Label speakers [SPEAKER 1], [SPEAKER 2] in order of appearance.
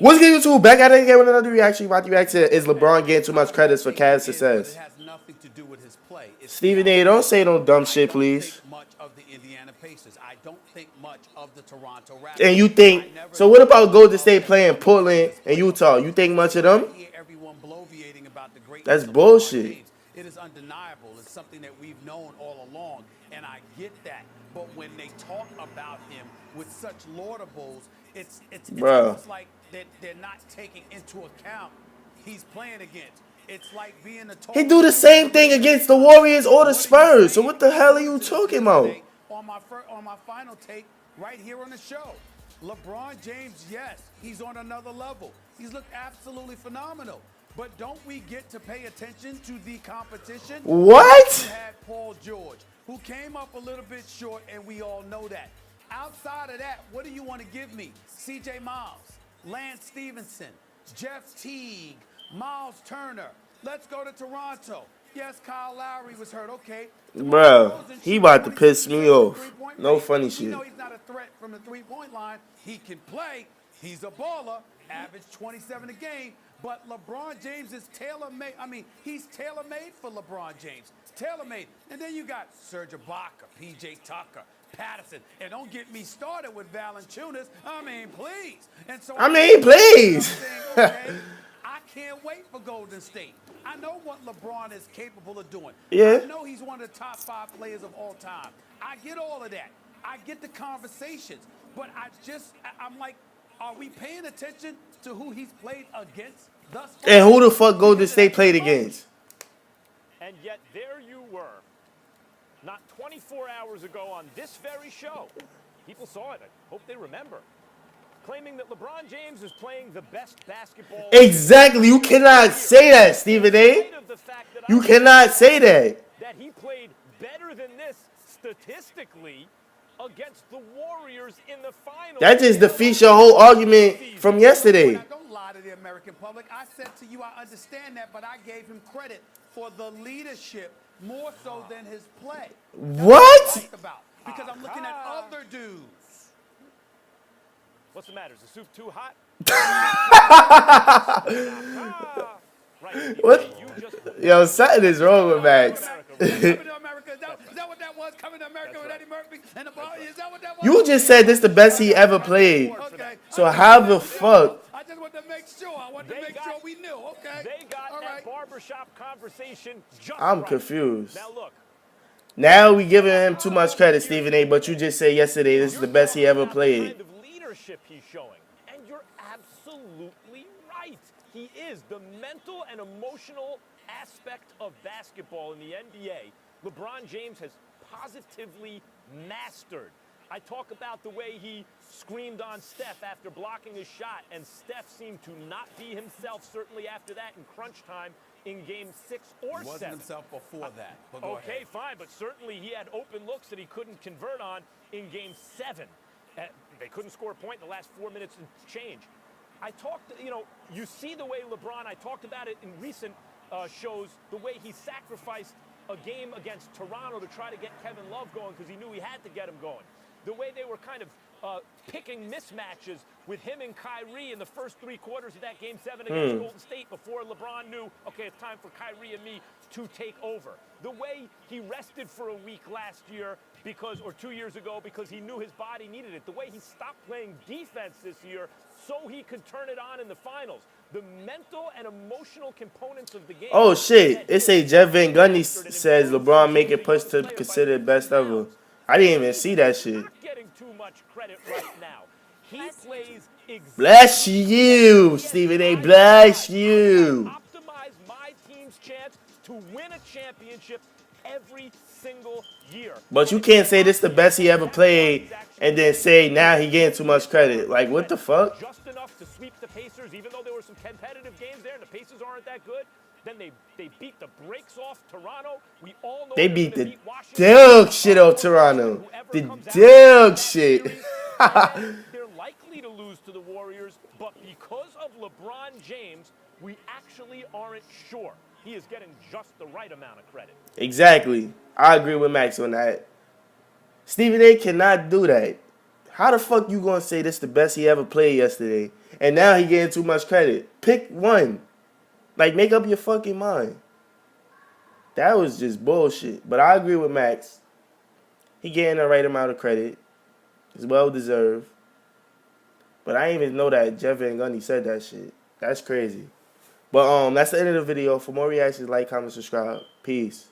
[SPEAKER 1] What's good, YouTube? Back at it again with another reaction. About to react to is LeBron getting too much credit for Cavs' success?
[SPEAKER 2] It has nothing to do with his play.
[SPEAKER 1] Stephen A, don't say no dumb shit, please.
[SPEAKER 2] Much of the Indiana Pacers. I don't think much of the Toronto Raptors.
[SPEAKER 1] And you think so? What about Golden State playing Portland and Utah? You think much of them? That's bullshit.
[SPEAKER 2] It is undeniable. It's something that we've known all along, and I get that. But when they talk about him with such laudables, it's almost like they're not taking into account he's playing against. It's like being a
[SPEAKER 1] he do the same thing against the Warriors or the Spurs. So what the hell are you talking about?
[SPEAKER 2] On my final take right here on the show, LeBron James, yes, he's on another level. He's looked absolutely phenomenal. But don't we get to pay attention to the competition?
[SPEAKER 1] What?
[SPEAKER 2] You had Paul George, who came up a little bit short, and we all know that. Outside of that, what do you want to give me? C.J. Miles, Lance Stevenson, Jeff Teague, Miles Turner. Let's go to Toronto. Yes, Kyle Lowry was hurt. Okay.
[SPEAKER 1] Bro, he about to piss me off. No funny shit.
[SPEAKER 2] You know he's not a threat from the three-point line. He can play. He's a baller. Average 27 a game. But LeBron James is tailor-made. I mean, he's tailor-made for LeBron James. Tailor-made. And then you got Serge Ibaka, P.J. Tucker, Patterson. And don't get me started with Valanciunas. I mean, please. And so
[SPEAKER 1] please.
[SPEAKER 2] Okay, I can't wait for Golden State. I know what LeBron is capable of doing.
[SPEAKER 1] Yeah.
[SPEAKER 2] I know he's one of the top 5 players of all time. I get all of that. I get the conversations. But I'm like, are we paying attention to who he's played against thus far?
[SPEAKER 1] And who the fuck Golden State played against?
[SPEAKER 3] And yet there you were, not 24 hours ago on this very show. People saw it. I hope they remember. Claiming that LeBron James is playing the best basketball.
[SPEAKER 1] Exactly. You cannot say that, Stephen A. You cannot say that.
[SPEAKER 3] That he played better than this statistically against the Warriors in the finals.
[SPEAKER 1] That just defeats your whole argument from yesterday.
[SPEAKER 2] Don't lie to the American public. I said to you, I understand that, but I gave him credit for the leadership more so than his play.
[SPEAKER 1] What?
[SPEAKER 2] Because I'm looking at other dudes.
[SPEAKER 3] What's the matter? Is the soup too hot?
[SPEAKER 1] What? Yo, something is wrong with Max. You just said this is the best he ever played. So how the fuck?
[SPEAKER 2] I just want to make sure. I want to make sure we knew. Okay.
[SPEAKER 3] They got that barbershop conversation just
[SPEAKER 1] I'm
[SPEAKER 3] right.
[SPEAKER 1] confused.
[SPEAKER 3] Now look.
[SPEAKER 1] Now we giving him too much credit, Stephen A. But you just said yesterday this is the best he ever played.
[SPEAKER 3] The kind of leadership he's showing, and you're absolutely right. He is the mental and emotional aspect of basketball in the NBA. LeBron James has positively mastered. I talk about the way he screamed on Steph after blocking his shot, and Steph seemed to not be himself, certainly after that in crunch time in Game 6 or 7.
[SPEAKER 2] He wasn't himself before that. But
[SPEAKER 3] okay, fine, but certainly he had open looks that he couldn't convert on in Game 7. They couldn't score a point in the last 4 minutes and change. I talked, you see the way LeBron, I talked about it in recent shows, the way he sacrificed a game against Toronto to try to get Kevin Love going because he knew he had to get him going. The way they were kind of picking mismatches with him and Kyrie in the first 3 quarters of that Game 7 against Golden State before LeBron knew, okay, it's time for Kyrie and me to take over. The way he rested for a week last year or 2 years ago because he knew his body needed it. The way he stopped playing defense this year so he could turn it on in the finals. The mental and emotional components of the game.
[SPEAKER 1] Oh, shit. It say Jeff Van Gundy says LeBron make it push to consider best ever. I didn't even see that shit.
[SPEAKER 3] Not getting too much credit right now. He plays exactly.
[SPEAKER 1] Bless you, Stephen A. Bless you.
[SPEAKER 3] Optimize my team's chance to win a championship every single year.
[SPEAKER 1] But you can't say this is the best he ever played and then say now he getting too much credit. Like, what the fuck?
[SPEAKER 3] Just enough to sweep the Pacers, even though there were some competitive games there and the Pacers aren't that good. Then they beat the brakes off Toronto. We all know
[SPEAKER 1] they beat the dog shit off Toronto. The dog shit.
[SPEAKER 3] They're likely to lose to the Warriors, but because of LeBron James, we actually aren't sure. He is getting just the right amount of credit.
[SPEAKER 1] Exactly. I agree with Max on that. Stephen A cannot do that. How the fuck you gonna say this the best he ever played yesterday, and now he getting too much credit? Pick one. Like, make up your fucking mind. That was just bullshit. But I agree with Max. He getting the right amount of credit. It's well deserved. But I didn't even know that Jeff Van Gundy said that shit. That's crazy. But that's the end of the video. For more reactions, like, comment, subscribe. Peace.